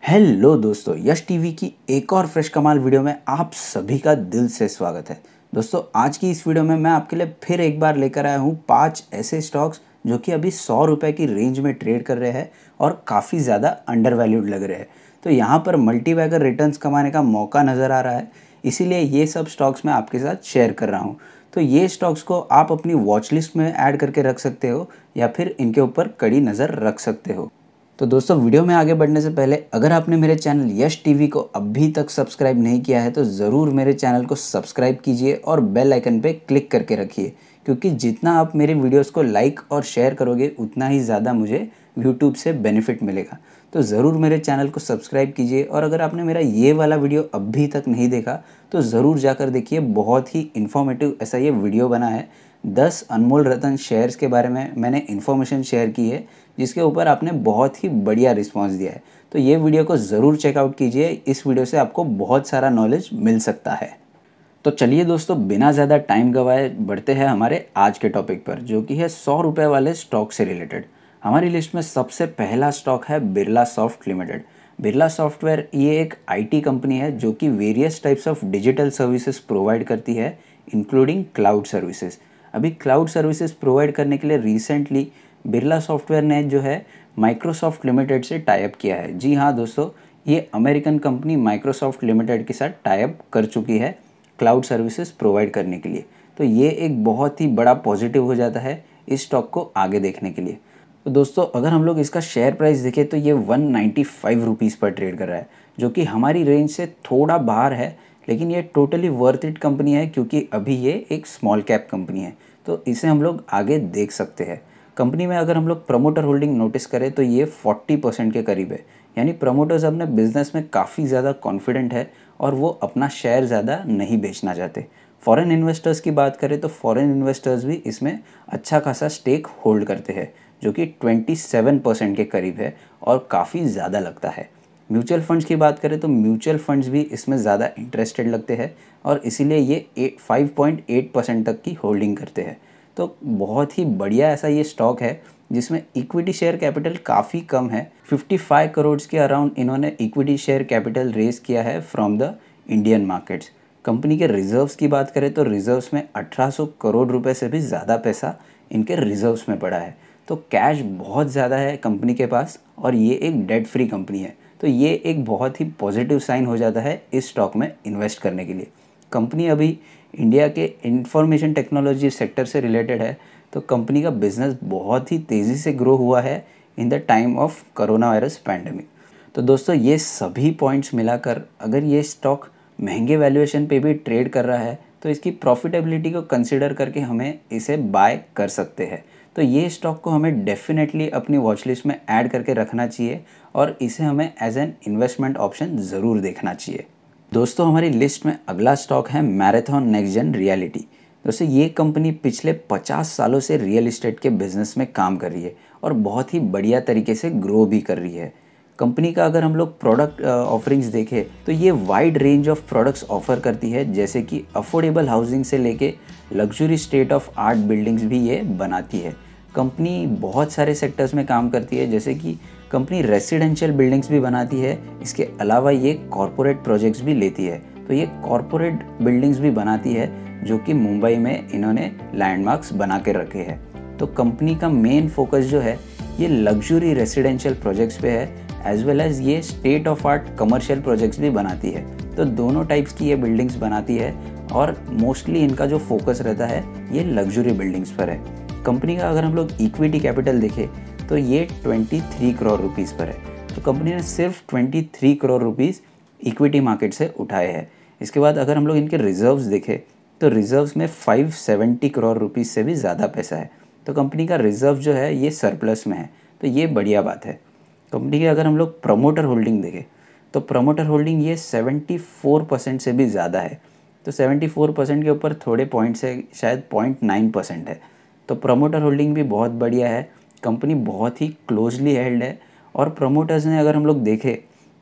Hello दोस्तों, यश TV की एक और फ्रेश कमाल वीडियो में आप सभी का दिल से स्वागत है। दोस्तों, आज की इस वीडियो में मैं आपके लिए फिर एक बार लेकर आया हूँ 5 ऐसे स्टॉक्स जो कि अभी 100 रुपये की रेंज में ट्रेड कर रहे हैं और काफ़ी ज़्यादा अंडर वैल्यूड लग रहे हैं। तो यहाँ पर मल्टीबैगर रिटर्न्स कमाने का मौका नज़र आ रहा है, इसीलिए ये सब स्टॉक्स मैं आपके साथ शेयर कर रहा हूँ। तो ये स्टॉक्स को आप अपनी वॉच लिस्ट में ऐड करके रख सकते हो या फिर इनके ऊपर कड़ी नज़र रख सकते हो। तो दोस्तों, वीडियो में आगे बढ़ने से पहले अगर आपने मेरे चैनल यश टीवी को अभी तक सब्सक्राइब नहीं किया है तो ज़रूर मेरे चैनल को सब्सक्राइब कीजिए और बेल आइकन पे क्लिक करके रखिए, क्योंकि जितना आप मेरे वीडियोस को लाइक और शेयर करोगे उतना ही ज़्यादा मुझे यूट्यूब से बेनिफिट मिलेगा। तो ज़रूर मेरे चैनल को सब्सक्राइब कीजिए और अगर आपने मेरा ये वाला वीडियो अभी तक नहीं देखा तो ज़रूर जाकर देखिए, बहुत ही इन्फॉर्मेटिव ऐसा ये वीडियो बना है। 10 अनमोल रतन शेयर्स के बारे में मैंने इन्फॉर्मेशन शेयर की है, जिसके ऊपर आपने बहुत ही बढ़िया रिस्पांस दिया है। तो ये वीडियो को ज़रूर चेकआउट कीजिए, इस वीडियो से आपको बहुत सारा नॉलेज मिल सकता है। तो चलिए दोस्तों, बिना ज़्यादा टाइम गवाए बढ़ते हैं हमारे आज के टॉपिक पर, जो कि है 100 रुपये वाले स्टॉक से रिलेटेड। हमारी लिस्ट में सबसे पहला स्टॉक है Birla soft limited. Birla software ये एक आईटी कंपनी है जो कि various types of digital services provide करती है, इंक्लूडिंग क्लाउड सर्विसेज। अभी क्लाउड सर्विसेज प्रोवाइड करने के लिए रिसेंटली बिरला सॉफ्टवेयर ने जो है माइक्रोसॉफ्ट लिमिटेड से टाई अप किया है। जी हाँ दोस्तों, ये अमेरिकन कंपनी माइक्रोसॉफ्ट लिमिटेड के साथ टाई अप कर चुकी है क्लाउड सर्विसेज प्रोवाइड करने के लिए। तो ये एक बहुत ही बड़ा पॉजिटिव हो जाता है इस स्टॉक को आगे देखने के लिए। तो दोस्तों, अगर हम लोग इसका शेयर प्राइस देखें तो ये 195 रुपीज़ पर ट्रेड कर रहा है, जो कि हमारी रेंज से थोड़ा बाहर है, लेकिन ये टोटली वर्थ इट कंपनी है क्योंकि अभी ये एक स्मॉल कैप कंपनी है, तो इसे हम लोग आगे देख सकते हैं। कंपनी में अगर हम लोग प्रमोटर होल्डिंग नोटिस करें तो ये 40% के करीब है, यानी प्रमोटर्स अपने बिजनेस में काफ़ी ज़्यादा कॉन्फिडेंट है और वो अपना शेयर ज़्यादा नहीं बेचना चाहते। फॉरेन इन्वेस्टर्स की बात करें तो फॉरेन इन्वेस्टर्स भी इसमें अच्छा खासा स्टेक होल्ड करते हैं, जो कि 27% के करीब है और काफ़ी ज़्यादा लगता है। म्यूचुअल फंड्स की बात करें तो म्यूचुअल फंड्स भी इसमें ज़्यादा इंटरेस्टेड लगते हैं और इसीलिए ये 5.8% तक की होल्डिंग करते हैं। तो बहुत ही बढ़िया ऐसा ये स्टॉक है जिसमें इक्विटी शेयर कैपिटल काफ़ी कम है। 55 करोड़ के अराउंड इन्होंने इक्विटी शेयर कैपिटल रेज किया है from the Indian markets. Company के रिजर्व्स की बात करें तो रिजर्व्स में 1800 करोड़ रुपए से भी ज़्यादा पैसा इनके रिजर्व्स में पड़ा है। तो कैश बहुत ज़्यादा है कंपनी के पास और ये एक डेट फ्री कंपनी है। तो ये एक बहुत ही पॉजिटिव साइन हो जाता है इस स्टॉक में इन्वेस्ट करने के लिए। कंपनी अभी इंडिया के इंफॉर्मेशन टेक्नोलॉजी सेक्टर से रिलेटेड है, तो कंपनी का बिजनेस बहुत ही तेज़ी से ग्रो हुआ है in the time of corona virus pandemic. तो दोस्तों, ये सभी पॉइंट्स मिलाकर अगर ये स्टॉक महंगे वैल्यूएशन पे भी ट्रेड कर रहा है तो इसकी प्रॉफिटेबिलिटी को कंसिडर करके हमें इसे बाय कर सकते हैं। तो ये स्टॉक को हमें डेफिनेटली अपनी वॉच लिस्ट में ऐड करके रखना चाहिए और इसे हमें एज एन इन्वेस्टमेंट ऑप्शन ज़रूर देखना चाहिए। दोस्तों, हमारी लिस्ट में अगला स्टॉक है मैराथन नेक्स्ट जेन रियलिटी। दोस्तों, ये कंपनी पिछले 50 सालों से रियल इस्टेट के बिजनेस में काम कर रही है और बहुत ही बढ़िया तरीके से ग्रो भी कर रही है। कंपनी का अगर हम लोग प्रोडक्ट ऑफरिंग्स देखें तो ये wide range of products offer करती है, जैसे कि अफोर्डेबल हाउसिंग से लेके luxury state of art buildings भी ये बनाती है। कंपनी बहुत सारे सेक्टर्स में काम करती है, जैसे कि कंपनी रेसिडेंशियल बिल्डिंग्स भी बनाती है, इसके अलावा ये कॉरपोरेट प्रोजेक्ट्स भी लेती है। तो ये कॉरपोरेट बिल्डिंग्स भी बनाती है जो कि मुंबई में इन्होंने लैंडमार्क्स बना के रखे हैं। तो कंपनी का मेन फोकस जो है ये लग्जरी रेसिडेंशियल प्रोजेक्ट्स पे है, एज वेल एज ये state of art commercial projects भी बनाती है। तो दोनों टाइप्स की ये बिल्डिंग्स बनाती है और मोस्टली इनका जो फोकस रहता है ये लग्जरी बिल्डिंग्स पर है। कंपनी का अगर हम लोग इक्विटी कैपिटल देखें तो ये 23 करोड़ रुपीज़ पर है। तो कंपनी ने सिर्फ 23 करोड़ रुपीज़ इक्विटी मार्केट से उठाए हैं। इसके बाद अगर हम लोग इनके रिजर्व्स देखें तो रिजर्व्स में 570 करोड़ रुपीज़ से भी ज़्यादा पैसा है। तो कंपनी का रिजर्व जो है ये सरप्लस में है, तो ये बढ़िया बात है। कंपनी की अगर हम लोग प्रमोटर होल्डिंग देखें तो प्रमोटर होल्डिंग ये 74% से भी ज़्यादा है। तो 74% के ऊपर थोड़े पॉइंट्स है, शायद 0.9% है। तो प्रमोटर होल्डिंग भी बहुत बढ़िया है। कंपनी बहुत ही क्लोजली हेल्ड है और प्रमोटर्स ने अगर हम लोग देखें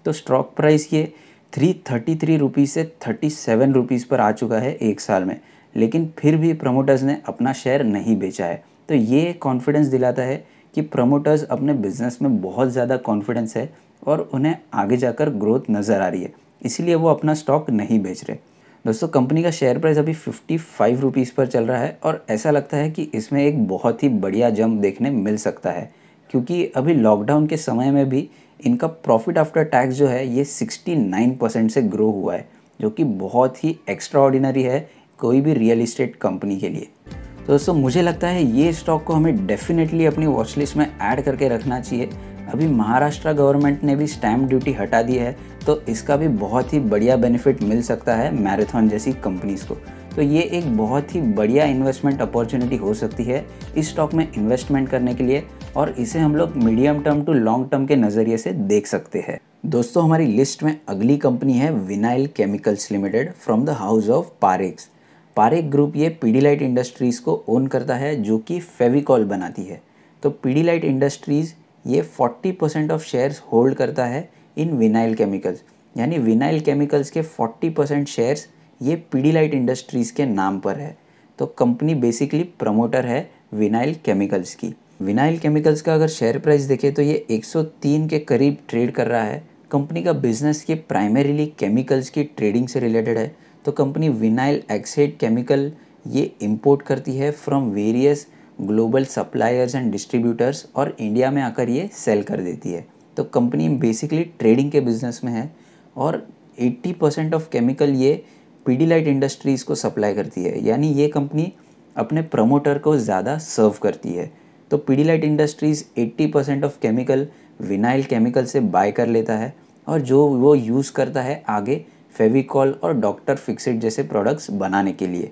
तो स्टॉक प्राइस ये 333 रुपीज़ से 37 रुपीज़ पर आ चुका है एक साल में, लेकिन फिर भी प्रमोटर्स ने अपना शेयर नहीं बेचा है। तो ये कॉन्फिडेंस दिलाता है कि प्रमोटर्स अपने बिजनेस में बहुत ज़्यादा कॉन्फिडेंस है और उन्हें आगे जाकर ग्रोथ नज़र आ रही है, इसीलिए वो अपना स्टॉक नहीं बेच रहे। दोस्तों कंपनी का शेयर प्राइस अभी 55 रुपीज़ पर चल रहा है और ऐसा लगता है कि इसमें एक बहुत ही बढ़िया जंप देखने मिल सकता है, क्योंकि अभी लॉकडाउन के समय में भी इनका प्रॉफिट आफ्टर टैक्स जो है ये 69% से ग्रो हुआ है, जो कि बहुत ही एक्स्ट्रा ऑर्डिनरी है कोई भी रियल इस्टेट कंपनी के लिए। तो दोस्तों मुझे लगता है ये स्टॉक को हमें डेफिनेटली अपनी वॉच लिस्ट में ऐड करके रखना चाहिए। अभी महाराष्ट्र गवर्नमेंट ने भी स्टैम्प ड्यूटी हटा दी है, तो इसका भी बहुत ही बढ़िया बेनिफिट मिल सकता है मैराथन जैसी कंपनीज़ को। तो ये एक बहुत ही बढ़िया इन्वेस्टमेंट अपॉर्चुनिटी हो सकती है इस स्टॉक में इन्वेस्टमेंट करने के लिए, और इसे हम लोग medium term to long term के नज़रिए से देख सकते हैं। दोस्तों हमारी लिस्ट में अगली कंपनी है vinyl chemicals limited from the house of Parekhs. Parekh group ये पीडीलाइट इंडस्ट्रीज़ को ओन करता है, जो कि फेविकॉल बनाती है। तो पीडीलाइट इंडस्ट्रीज़ ये 40% ऑफ शेयर्स होल्ड करता है इन विनाइल केमिकल्स, यानी विनाइल केमिकल्स के 40% शेयर्स ये पीडीलाइट इंडस्ट्रीज़ के नाम पर है। तो कंपनी बेसिकली प्रमोटर है विनाइल केमिकल्स की। विनाइल केमिकल्स का अगर शेयर प्राइस देखें तो ये 103 के करीब ट्रेड कर रहा है। कंपनी का बिजनेस ये प्राइमरीली केमिकल्स की ट्रेडिंग से रिलेटेड है। तो कंपनी विनाइल एक्साइड केमिकल ये इंपोर्ट करती है from various global suppliers and distributors और इंडिया में आकर ये सेल कर देती है। तो कंपनी बेसिकली ट्रेडिंग के बिजनेस में है और 80% ऑफ केमिकल ये पीडीलाइट इंडस्ट्रीज़ को सप्लाई करती है, यानी ये कंपनी अपने प्रमोटर को ज़्यादा सर्व करती है। तो Pidilite industries 80% of chemical vinyl chemical से बाय कर लेता है और जो वो यूज़ करता है आगे फेविकॉल और डॉक्टर फिक्सिट जैसे प्रोडक्ट्स बनाने के लिए।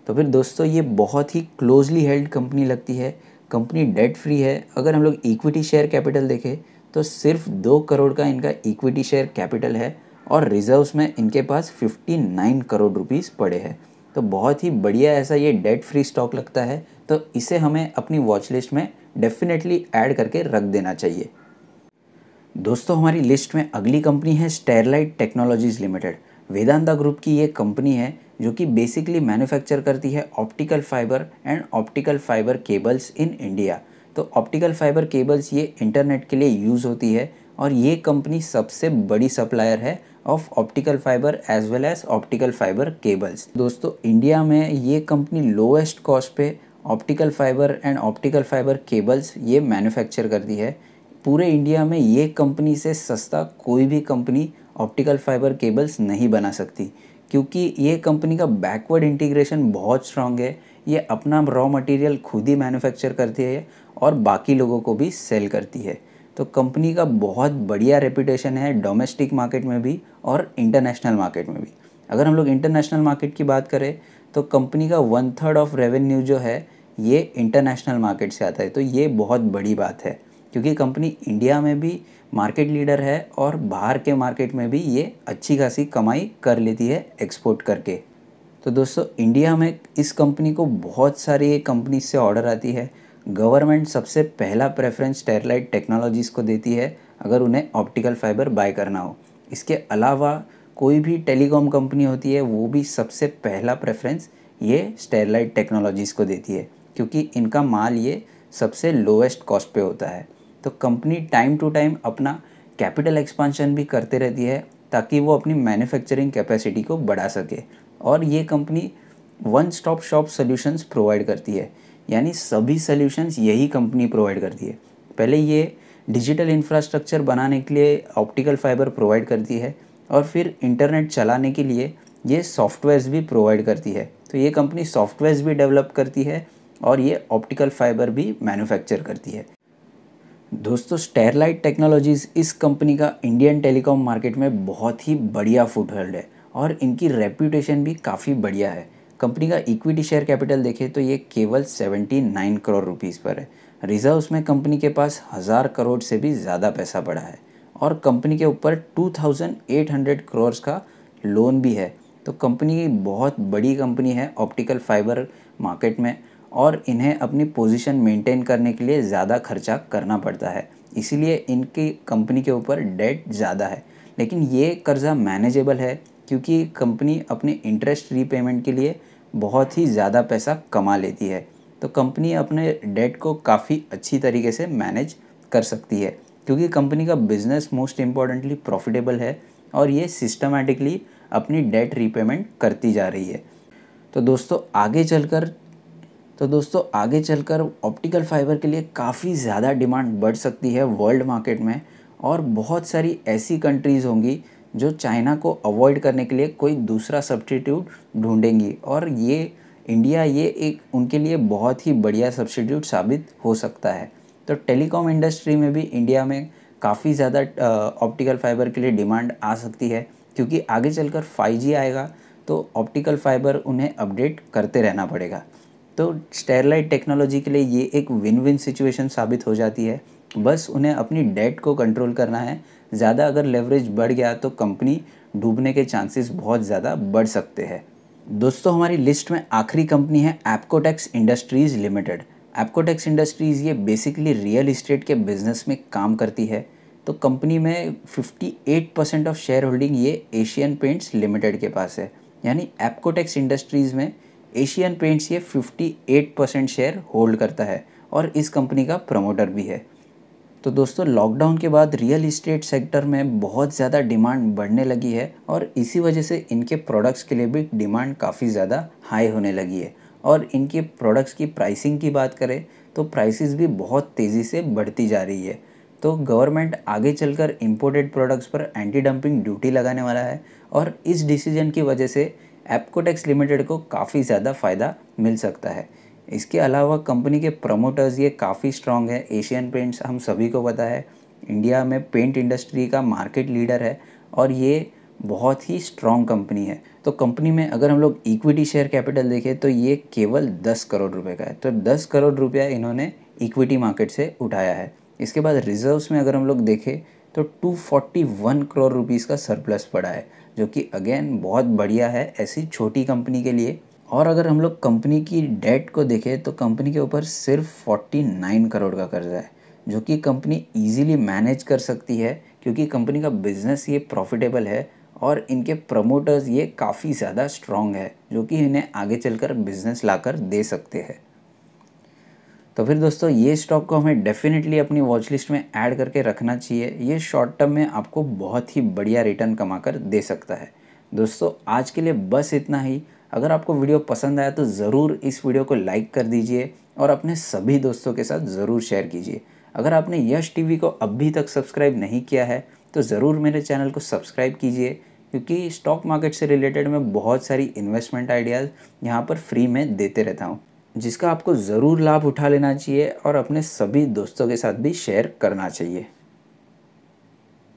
तो फिर दोस्तों ये बहुत ही क्लोजली हेल्ड कंपनी लगती है। कंपनी डेट फ्री है। अगर हम लोग इक्विटी शेयर कैपिटल देखें तो सिर्फ 2 करोड़ का इनका इक्विटी शेयर कैपिटल है और रिजर्व्स में इनके पास 59 करोड़ रुपीज़ पड़े हैं। तो बहुत ही बढ़िया ऐसा ये डेट फ्री स्टॉक लगता है, तो इसे हमें अपनी वॉच लिस्ट में डेफिनेटली ऐड करके रख देना चाहिए। दोस्तों हमारी लिस्ट में अगली कंपनी है Sterlite technologies limited. Vedanta group की ये कंपनी है जो कि बेसिकली मैन्युफैक्चर करती है optical fibre and optical fibre cables in India. तो ऑप्टिकल फाइबर केबल्स ये इंटरनेट के लिए यूज़ होती है और ये कंपनी सबसे बड़ी सप्लायर है of optical fibre as well as optical fibre cables. दोस्तों इंडिया में ये कंपनी लोएस्ट कॉस्ट पे optical fibre and optical fibre cables ये मैन्युफैक्चर करती है। पूरे इंडिया में ये कंपनी से सस्ता कोई भी कंपनी ऑप्टिकल फाइबर केबल्स नहीं बना सकती, क्योंकि ये कंपनी का बैकवर्ड इंटीग्रेशन बहुत स्ट्रांग है। ये अपना रॉ मटेरियल खुद ही मैन्युफैक्चर करती है और बाकी लोगों को भी सेल करती है। तो कंपनी का बहुत बढ़िया रेपुटेशन है डोमेस्टिक मार्केट में भी और इंटरनेशनल मार्केट में भी। अगर हम लोग इंटरनेशनल मार्केट की बात करें तो कंपनी का 1/3 ऑफ रेवेन्यू जो है ये इंटरनेशनल मार्केट से आता है। तो ये बहुत बड़ी बात है, क्योंकि कंपनी इंडिया में भी मार्केट लीडर है और बाहर के मार्केट में भी ये अच्छी खासी कमाई कर लेती है एक्सपोर्ट करके। तो दोस्तों इंडिया में इस कंपनी को बहुत सारी कंपनी से ऑर्डर आती है। गवर्नमेंट सबसे पहला प्रेफरेंस स्टेरलाइट टेक्नोलॉजीज़ को देती है अगर उन्हें ऑप्टिकल फाइबर बाय करना हो। इसके अलावा कोई भी टेलीकॉम कंपनी होती है वो भी सबसे पहला प्रेफरेंस ये स्टेरलाइट टेक्नोलॉजीज़ को देती है, क्योंकि इनका माल ये सबसे लोएस्ट कॉस्ट पे होता है। तो कंपनी टाइम टू टाइम अपना कैपिटल एक्सपांशन भी करते रहती है ताकि वो अपनी मैन्युफैक्चरिंग कैपेसिटी को बढ़ा सके। और ये company one stop shop solutions provide करती है, यानी सभी सॉल्यूशंस यही कंपनी प्रोवाइड करती है। पहले ये डिजिटल इंफ्रास्ट्रक्चर बनाने के लिए ऑप्टिकल फाइबर प्रोवाइड करती है और फिर इंटरनेट चलाने के लिए ये सॉफ्टवेयर्स भी प्रोवाइड करती है। तो ये कंपनी सॉफ्टवेयर्स भी डेवलप करती है और ये ऑप्टिकल फाइबर भी मैन्युफैक्चर करती है। दोस्तों स्टेरलाइट टेक्नोलॉजीज़ इस कंपनी का इंडियन टेलीकॉम मार्केट में बहुत ही बढ़िया फुटहोल्ड है और इनकी रेप्यूटेशन भी काफ़ी बढ़िया है। कंपनी का इक्विटी शेयर कैपिटल देखें तो ये केवल 79 करोड़ रुपीज़ पर है। रिजर्व्स में कंपनी के पास 1000 करोड़ से भी ज़्यादा पैसा पड़ा है और कंपनी के ऊपर 2800 करोड़ का लोन भी है। तो कंपनी बहुत बड़ी कंपनी है ऑप्टिकल फाइबर मार्केट में और इन्हें अपनी पोजीशन मेंटेन करने के लिए ज़्यादा खर्चा करना पड़ता है, इसीलिए इनकी कंपनी के ऊपर डेट ज़्यादा है। लेकिन ये कर्ज़ा मैनेजेबल है क्योंकि कंपनी अपने इंटरेस्ट रीपेमेंट के लिए बहुत ही ज़्यादा पैसा कमा लेती है। तो कंपनी अपने डेट को काफ़ी अच्छी तरीके से मैनेज कर सकती है। क्योंकि कंपनी का बिजनेस मोस्ट इम्पॉर्टेंटली प्रॉफिटेबल है और ये सिस्टमैटिकली अपनी डेट रीपेमेंट करती जा रही है। तो दोस्तों आगे चलकर ऑप्टिकल फाइबर के लिए काफ़ी ज़्यादा डिमांड बढ़ सकती है वर्ल्ड मार्केट में, और बहुत सारी ऐसी कंट्रीज़ होंगी जो चाइना को अवॉइड करने के लिए कोई दूसरा सब्स्टिट्यूट ढूंढेंगी, और इंडिया ये एक उनके लिए बहुत ही बढ़िया सब्स्टिट्यूट साबित हो सकता है। तो टेलीकॉम इंडस्ट्री में भी इंडिया में काफ़ी ज़्यादा ऑप्टिकल फाइबर के लिए डिमांड आ सकती है, क्योंकि आगे चलकर 5G आएगा तो ऑप्टिकल फाइबर उन्हें अपडेट करते रहना पड़ेगा। तो स्टेरलाइट टेक्नोलॉजी के लिए ये एक विन विन सिचुएशन साबित हो जाती है। बस उन्हें अपनी डेट को कंट्रोल करना है। ज़्यादा अगर लेवरेज बढ़ गया तो कंपनी डूबने के चांसेस बहुत ज़्यादा बढ़ सकते हैं। दोस्तों, हमारी लिस्ट में आखिरी कंपनी है Apcotex industries limited. Apcotex industries ये बेसिकली रियल इस्टेट के बिजनेस में काम करती है। तो कंपनी में 58% ऑफ शेयर होल्डिंग ये एशियन पेंट्स लिमिटेड के पास है। यानी एप्कोटेक्स इंडस्ट्रीज़ में एशियन पेंट्स ये 58% शेयर होल्ड करता है और इस कंपनी का प्रमोटर भी है। तो दोस्तों, लॉकडाउन के बाद रियल इस्टेट सेक्टर में बहुत ज़्यादा डिमांड बढ़ने लगी है और इसी वजह से इनके प्रोडक्ट्स के लिए भी डिमांड काफ़ी ज़्यादा हाई होने लगी है। और इनके प्रोडक्ट्स की प्राइसिंग की बात करें तो प्राइसेस भी बहुत तेज़ी से बढ़ती जा रही है। तो गवर्नमेंट आगे चलकर इंपोर्टेड प्रोडक्ट्स पर एंटी डंपिंग ड्यूटी लगाने वाला है, और इस डिसीजन की वजह से एप्कोटेक्स लिमिटेड को काफ़ी ज़्यादा फ़ायदा मिल सकता है। इसके अलावा कंपनी के प्रमोटर्स ये काफ़ी स्ट्रॉन्ग है। एशियन पेंट्स हम सभी को पता है इंडिया में पेंट इंडस्ट्री का मार्केट लीडर है और ये बहुत ही स्ट्रॉन्ग कंपनी है। तो कंपनी में अगर हम लोग इक्विटी शेयर कैपिटल देखें तो ये केवल 10 करोड़ रुपए का है। तो 10 करोड़ रुपया इन्होंने इक्विटी मार्केट से उठाया है। इसके बाद रिजर्व्स में अगर हम लोग देखें तो 241 करोड़ रुपीज़ का सरप्लस पड़ा है, जो कि अगेन बहुत बढ़िया है ऐसी छोटी कंपनी के लिए। और अगर हम लोग कंपनी की डेट को देखें तो कंपनी के ऊपर सिर्फ 49 करोड़ का कर्जा है, जो कि कंपनी इजीली मैनेज कर सकती है क्योंकि कंपनी का बिजनेस ये प्रॉफिटेबल है और इनके प्रमोटर्स ये काफ़ी ज़्यादा स्ट्रॉन्ग है, जो कि इन्हें आगे चलकर बिजनेस लाकर दे सकते हैं। तो फिर दोस्तों, ये स्टॉक को हमें डेफिनेटली अपनी वॉच लिस्ट में ऐड करके रखना चाहिए। ये शॉर्ट टर्म में आपको बहुत ही बढ़िया रिटर्न कमा कर दे सकता है। दोस्तों, आज के लिए बस इतना ही। अगर आपको वीडियो पसंद आया तो ज़रूर इस वीडियो को लाइक कर दीजिए और अपने सभी दोस्तों के साथ ज़रूर शेयर कीजिए। अगर आपने यश टीवी को अभी तक सब्सक्राइब नहीं किया है तो ज़रूर मेरे चैनल को सब्सक्राइब कीजिए, क्योंकि स्टॉक मार्केट से रिलेटेड मैं बहुत सारी इन्वेस्टमेंट आइडियाज़ यहाँ पर फ्री में देते रहता हूँ, जिसका आपको ज़रूर लाभ उठा लेना चाहिए और अपने सभी दोस्तों के साथ भी शेयर करना चाहिए।